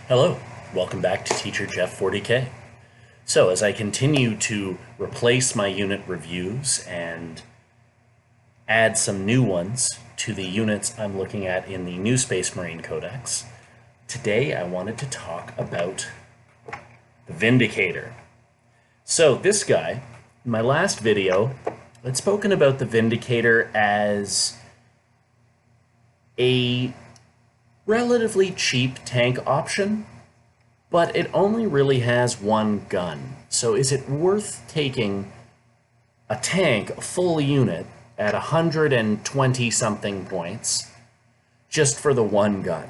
Hello, welcome back to Teacher Jeff 40K. So as I continue to replace my unit reviews and add some new ones to the units I'm looking at in the New Space Marine Codex, today I wanted to talk about the Vindicator. So this guy, in my last video, I'd spoken about the Vindicator as a relatively cheap tank option, but it only really has one gun. So is it worth taking a tank, a full unit, at 120 something points just for the one gun?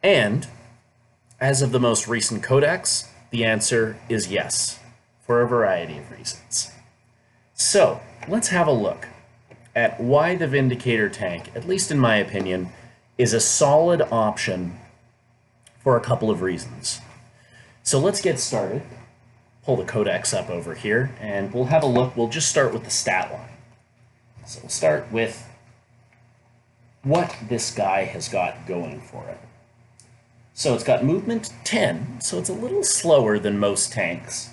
And as of the most recent codex, the answer is yes, for a variety of reasons. So let's have a look at why the Vindicator tank, at least in my opinion, is a solid option for a couple of reasons. So let's get started. Pull the codex up over here and we'll have a look. We'll just start with the stat line. So we'll start with what this guy has got going for it. So it's got movement 10, so it's a little slower than most tanks,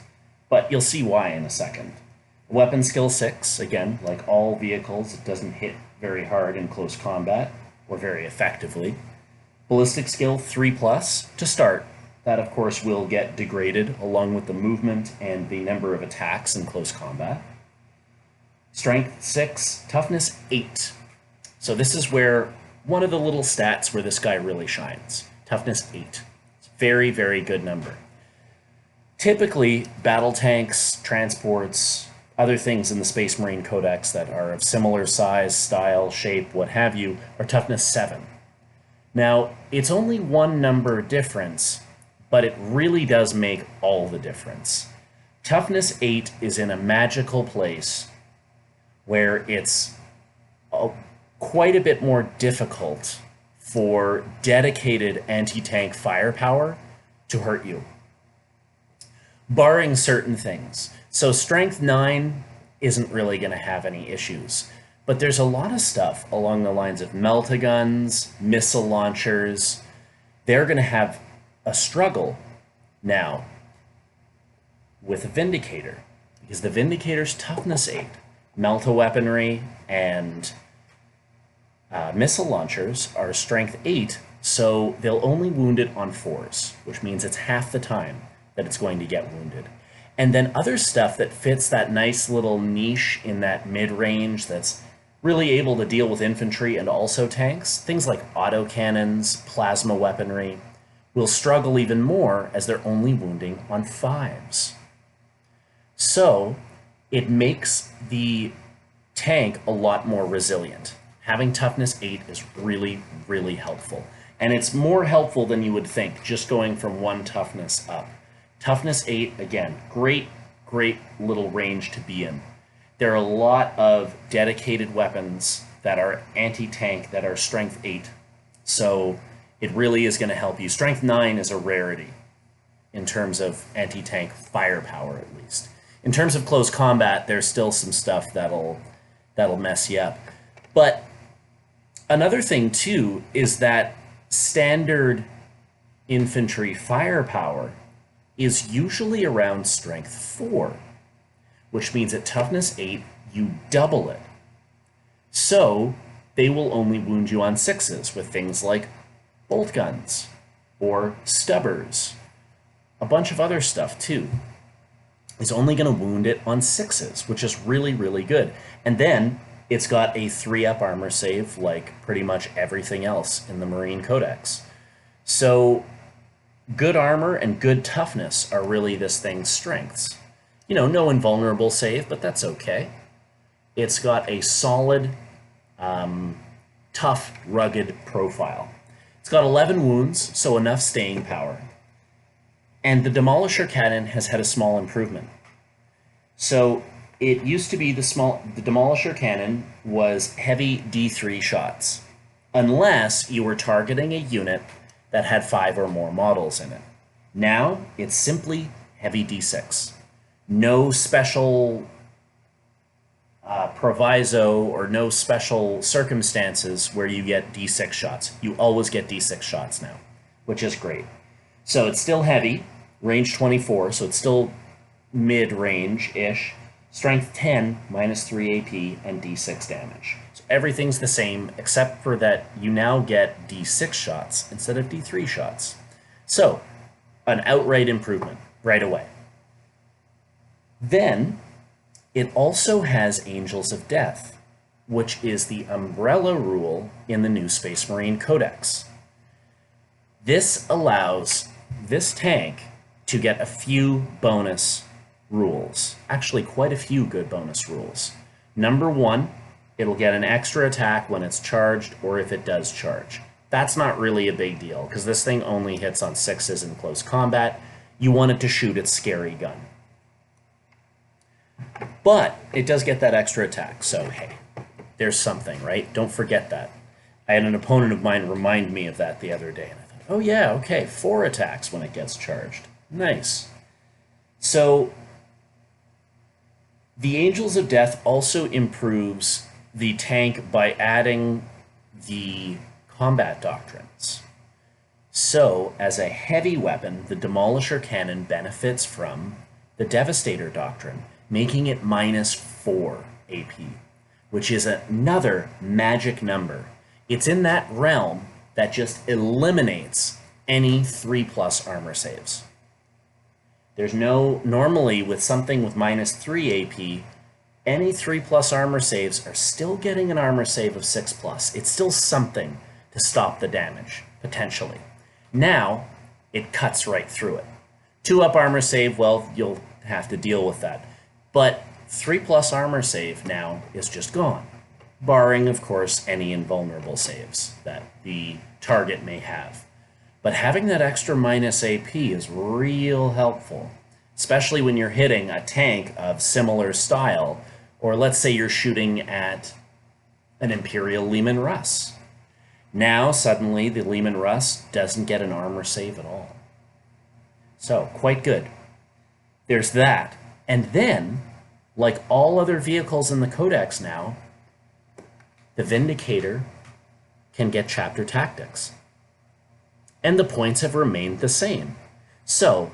but you'll see why in a second. Weapon skill 6, again, like all vehicles, it doesn't hit very hard in close combat, or very effectively. Ballistic skill 3+ to start. That, of course, will get degraded along with the movement and the number of attacks in close combat. Strength 6, toughness 8. So this is where one of the little stats where this guy really shines. Toughness 8. It's a very, very good number. Typically, battle tanks, transports, other things in the Space Marine Codex that are of similar size, style, shape, what have you, are toughness 7. Now, it's only one number difference, but it really does make all the difference. Toughness 8 is in a magical place where it's quite a bit more difficult for dedicated anti-tank firepower to hurt you, barring certain things. So strength 9 isn't really going to have any issues. But there's a lot of stuff along the lines of meltaguns, missile launchers. They're going to have a struggle now with a Vindicator, because the Vindicator's toughness 8, melta-weaponry, and missile launchers are strength 8, so they'll only wound it on 4s, which means it's half the time that it's going to get wounded. And then other stuff that fits that nice little niche in that mid-range that's really able to deal with infantry and also tanks, things like autocannons, plasma weaponry, will struggle even more as they're only wounding on 5s. So it makes the tank a lot more resilient. Having toughness 8 is really, really helpful. And it's more helpful than you would think, just going from one toughness up. Toughness 8, again, great little range to be in. There are a lot of dedicated weapons that are anti-tank that are strength 8. So it really is going to help you. Strength 9 is a rarity in terms of anti-tank firepower, at least. In terms of close combat, there's still some stuff that'll mess you up. But another thing, too, is that standard infantry firepower is usually around strength 4, which means at toughness 8, you double it. So they will only wound you on 6s with things like bolt guns or stubbers. A bunch of other stuff, too, is only going to wound it on 6s, which is really, really good. And then it's got a 3-up armor save like pretty much everything else in the Marine Codex. So good armor and good toughness are really this thing's strengths. You know, no invulnerable save, but that's okay. It's got a solid, tough, rugged profile. It's got 11 wounds, so enough staying power. And the Demolisher cannon has had a small improvement. So it used to be the Demolisher cannon was heavy D3 shots, unless you were targeting a unit that had 5 or more models in it. Now, it's simply heavy D6. No special proviso or no special circumstances where you get D6 shots. You always get D6 shots now. which is great. So it's still heavy, range 24, so it's still mid-range-ish. Strength 10, minus 3 AP, and D6 damage. So everything's the same, except for that you now get D6 shots instead of D3 shots. So, an outright improvement right away. Then, it also has Angels of Death, which is the umbrella rule in the new Space Marine Codex. This allows this tank to get a few bonus rules. Actually, quite a few good bonus rules. Number one, it'll get an extra attack when it's charged or if it does charge. That's not really a big deal because this thing only hits on 6s in close combat. You want it to shoot its scary gun. But it does get that extra attack, so hey, there's something, right? Don't forget that. I had an opponent of mine remind me of that the other day, and I thought, oh yeah, okay, 4 attacks when it gets charged. Nice. So, the Angels of Death also improves the tank by adding the combat doctrines. So, as a heavy weapon, the Demolisher Cannon benefits from the Devastator Doctrine, making it minus 4 AP, which is another magic number. It's in that realm that just eliminates any 3+ armor saves. There's no, normally with something with minus 3 AP, any 3+ armor saves are still getting an armor save of 6+. It's still something to stop the damage, potentially. Now, it cuts right through it. 2+ armor save, well, you'll have to deal with that. But 3+ armor save now is just gone, barring, of course, any invulnerable saves that the target may have. But having that extra minus AP is real helpful, especially when you're hitting a tank of similar style, or let's say you're shooting at an Imperial Leman Russ. Now, suddenly, the Leman Russ doesn't get an armor save at all. So, quite good. There's that. And then, like all other vehicles in the Codex now, the Vindicator can get chapter tactics. And the points have remained the same. So,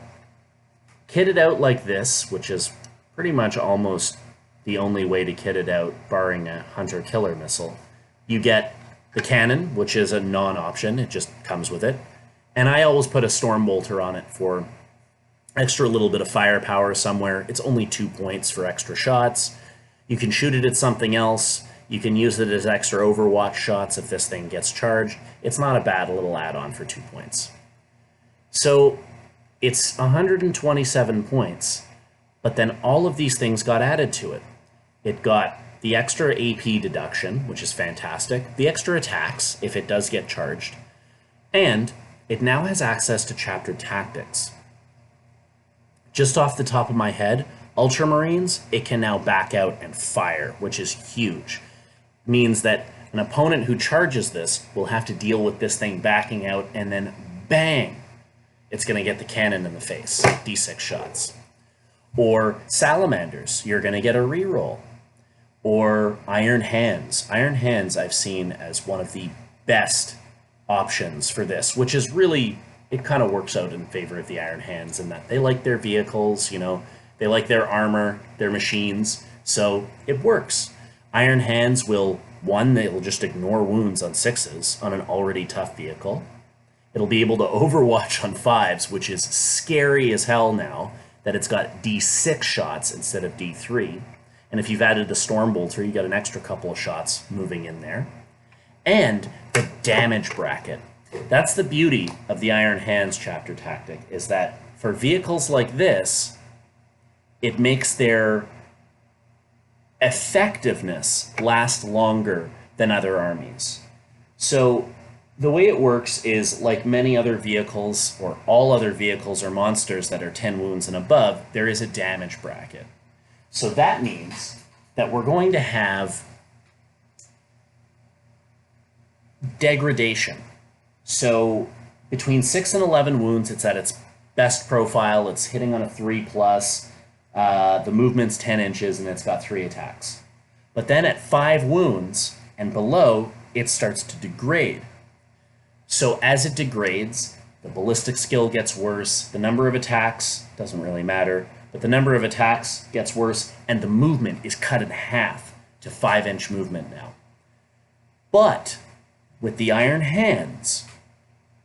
kit it out like this, which is pretty much almost the only way to kit it out, barring a hunter-killer missile. You get the cannon, which is a non-option, it just comes with it. And I always put a Stormbolter on it for extra little bit of firepower somewhere. It's only 2 points for extra shots. You can shoot it at something else. You can use it as extra Overwatch shots if this thing gets charged. It's not a bad little add-on for 2 points. So it's 127 points, but then all of these things got added to it. It got the extra AP deduction, which is fantastic, the extra attacks if it does get charged, and it now has access to chapter tactics. Just off the top of my head, Ultramarines, it can now back out and fire, which is huge. Means that an opponent who charges this will have to deal with this thing backing out, and then bang, it's going to get the cannon in the face, D6 shots. Or Salamanders, you're going to get a reroll. Or Iron Hands. Iron Hands I've seen as one of the best options for this, which is really, it kind of works out in favor of the Iron Hands in that they like their vehicles, you know, they like their armor, their machines, so it works. Iron Hands will, one, they'll just ignore wounds on 6s on an already tough vehicle. It'll be able to overwatch on 5s, which is scary as hell now that it's got D6 shots instead of D3. And if you've added the Stormbolter, you got an extra couple of shots moving in there. And the damage bracket. That's the beauty of the Iron Hands chapter tactic, is that for vehicles like this, it makes their effectiveness last longer than other armies. So the way it works is, like many other vehicles, or all other vehicles or monsters that are 10 wounds and above, there is a damage bracket. So that means that we're going to have degradation. So between 6 and 11 wounds, it's at its best profile. It's hitting on a 3+. The movement's 10 inches, and it's got 3 attacks. But then at 5 wounds and below, it starts to degrade. So as it degrades, the ballistic skill gets worse, the number of attacks doesn't really matter, but the number of attacks gets worse, and the movement is cut in half to 5-inch movement now. But with the iron hands,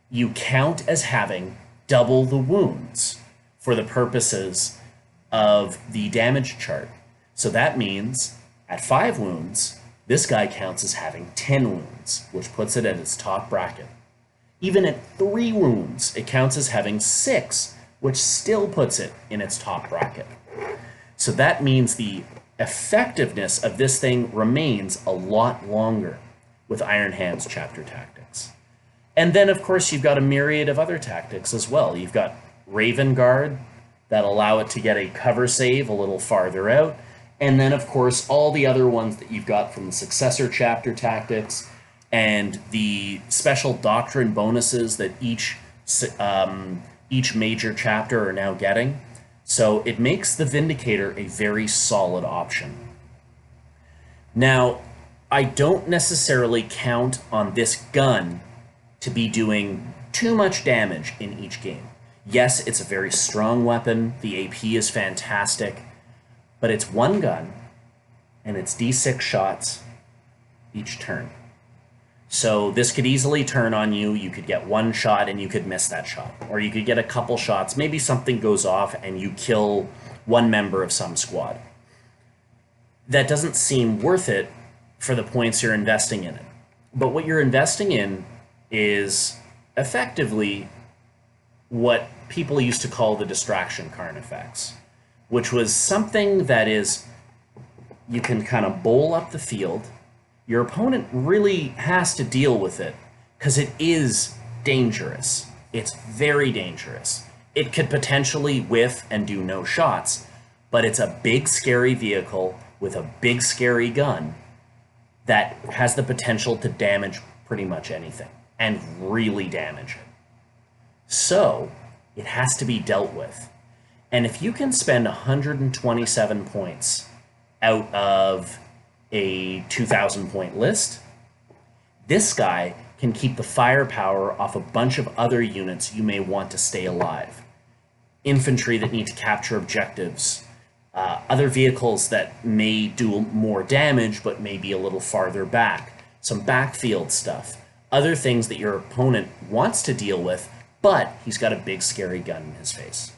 you count as having double the wounds for the purposes of the damage chart. So that means at 5 wounds, this guy counts as having 10 wounds, which puts it at its top bracket. Even at 3 wounds, it counts as having 6, which still puts it in its top bracket. So that means the effectiveness of this thing remains a lot longer with Iron Hands chapter tactics. And then, of course, you've got a myriad of other tactics as well. You've got Raven Guard that allow it to get a cover save a little farther out. And then, of course, all the other ones that you've got from the successor chapter tactics and the special doctrine bonuses that each major chapter are now getting. So it makes the Vindicator a very solid option. Now, I don't necessarily count on this gun to be doing too much damage in each game. Yes, it's a very strong weapon, the AP is fantastic, but it's one gun, and it's D6 shots each turn. So this could easily turn on you. You could get one shot and you could miss that shot. Or you could get a couple shots, maybe something goes off and you kill one member of some squad. That doesn't seem worth it for the points you're investing in it. But what you're investing in is effectively what people used to call the distraction Carnifex, which was something that is, you can kind of bowl up the field. Your opponent really has to deal with it because it is dangerous. It's very dangerous. It could potentially whiff and do no shots, but it's a big, scary vehicle with a big, scary gun that has the potential to damage pretty much anything and really damage it. So it has to be dealt with. And if you can spend 127 points out of a 2,000 point list, this guy can keep the firepower off a bunch of other units you may want to stay alive. Infantry that need to capture objectives, other vehicles that may do more damage but may be a little farther back, some backfield stuff, other things that your opponent wants to deal with, but he's got a big scary gun in his face.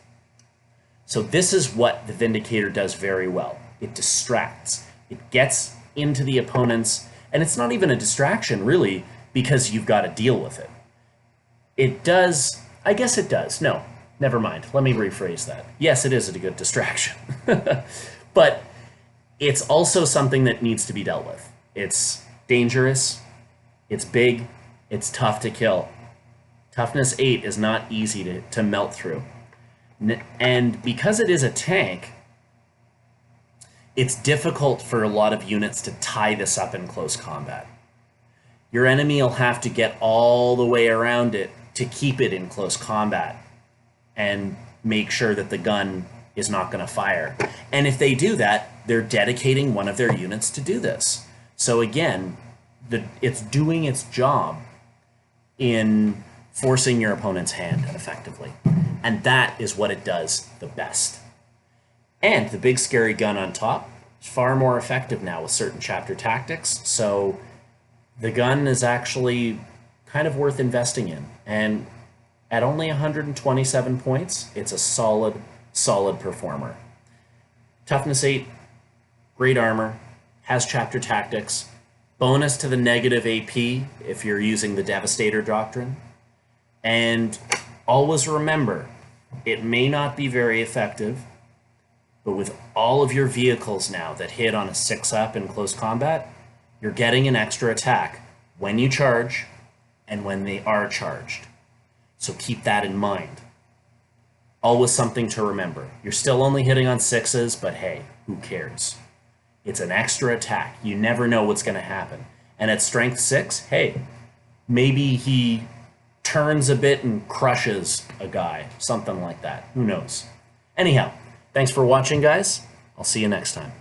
So this is what the Vindicator does very well. It distracts. It gets into the opponent's, and it's not even a distraction really, because you've got to deal with it. It does, I guess it does. No, never mind. Let me rephrase that. Yes, it is a good distraction. But it's also something that needs to be dealt with. It's dangerous, it's big, it's tough to kill. Toughness 8 is not easy to melt through. And because it is a tank, it's difficult for a lot of units to tie this up in close combat. Your enemy will have to get all the way around it to keep it in close combat and make sure that the gun is not going to fire. And if they do that, they're dedicating one of their units to do this. So again, it's doing its job in forcing your opponent's hand effectively. And that is what it does the best. And the big scary gun on top is far more effective now with certain chapter tactics. So the gun is actually kind of worth investing in. And at only 127 points, it's a solid performer. Toughness 8, great armor, has chapter tactics, bonus to the negative AP if you're using the Devastator Doctrine. And always remember, it may not be very effective, but with all of your vehicles now that hit on a 6-up in close combat, you're getting an extra attack when you charge and when they are charged. So keep that in mind. Always something to remember. You're still only hitting on 6s, but hey, who cares? It's an extra attack. You never know what's going to happen. And at strength 6, hey, maybe he turns a bit and crushes a guy. Something like that. Who knows? Anyhow, thanks for watching, guys. I'll see you next time.